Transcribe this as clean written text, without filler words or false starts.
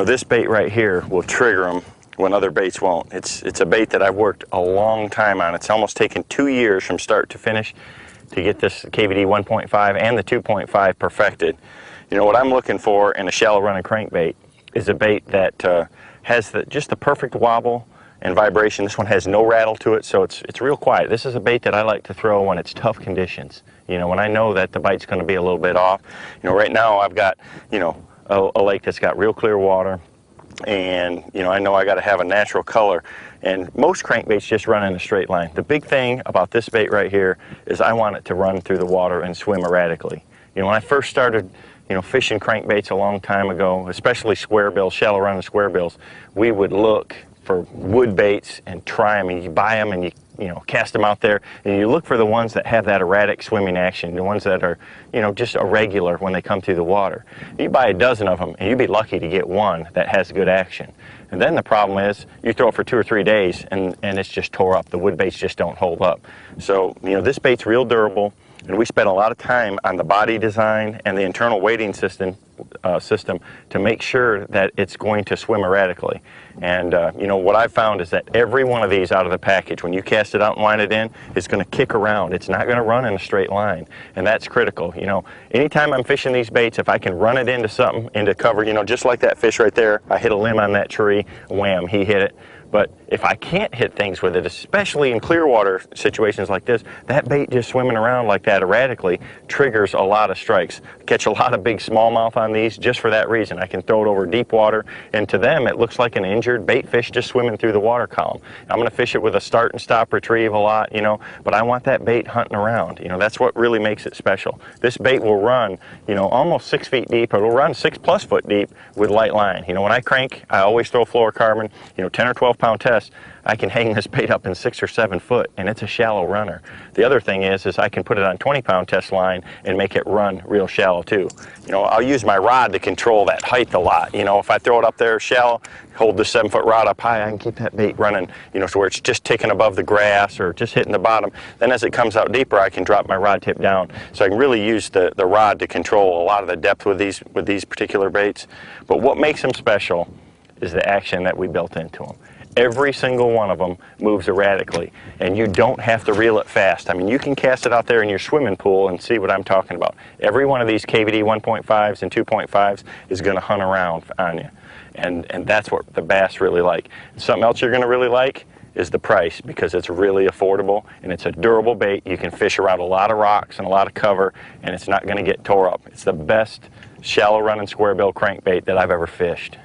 This bait right here will trigger them when other baits won't. It's a bait that I've worked a long time on. It's almost taken 2 years from start to finish to get this KVD 1.5 and the 2.5 perfected. You know, what I'm looking for in a shallow running crankbait is a bait that has just the perfect wobble and vibration. This one has no rattle to it, so it's real quiet. This is a bait that I like to throw when it's tough conditions. You know, when I know that the bite's going to be a little bit off. You know, right now I've got, you know, a lake that's got real clear water, and you know, I know I got to have a natural color, and most crankbaits just run in a straight line. The big thing about this bait right here is I want it to run through the water and swim erratically. You know, when I first started, you know, fishing crankbaits a long time ago, especially square bills, shallow running square bills, we would look for wood baits and try them, and you buy them and you know, cast them out there, and you look for the ones that have that erratic swimming action, the ones that are, you know, just irregular when they come through the water. You buy a dozen of them and you'd be lucky to get one that has good action. And then the problem is you throw it for 2 or 3 days and it's just tore up. The wood baits just don't hold up. So, you know, this bait's real durable, and we spent a lot of time on the body design and the internal weighting system to make sure that it's going to swim erratically. And you know, what I've found is that every one of these out of the package, when you cast it out and line it in, it's going to kick around. It's not going to run in a straight line, and that's critical. You know, anytime I'm fishing these baits, if I can run it into something, into cover, you know, just like that fish right there, I hit a limb on that tree, wham, he hit it. But if I can't hit things with it, especially in clear water situations like this, that bait just swimming around like that erratically triggers a lot of strikes. I catch a lot of big smallmouth on these just for that reason. I can throw it over deep water, and to them it looks like an injured bait fish just swimming through the water column. I'm going to fish it with a start and stop retrieve a lot, you know, but I want that bait hunting around. You know, that's what really makes it special. This bait will run, you know, almost 6 feet deep, or it'll run 6+ foot deep with light line. You know, when I crank, I always throw fluorocarbon, you know, 10 or 12 pound test. I can hang this bait up in 6 or 7 foot, and it's a shallow runner. The other thing is I can put it on 20 pound test line and make it run real shallow too. You know, I'll use my rod to control that height a lot. You know, if I throw it up there shallow, hold the 7-foot rod up high, I can keep that bait running, you know, so where it's just ticking above the grass or just hitting the bottom. Then as it comes out deeper, I can drop my rod tip down. So I can really use the rod to control a lot of the depth with these particular baits. But what makes them special is the action that we built into them. Every single one of them moves erratically, and you don't have to reel it fast. I mean, you can cast it out there in your swimming pool and see what I'm talking about. Every one of these KVD 1.5s and 2.5s is going to hunt around on you, and that's what the bass really like. Something else you're going to really like is the price, because it's really affordable and it's a durable bait. You can fish around a lot of rocks and a lot of cover, and it's not going to get tore up. It's the best shallow running square bill crankbait that I've ever fished.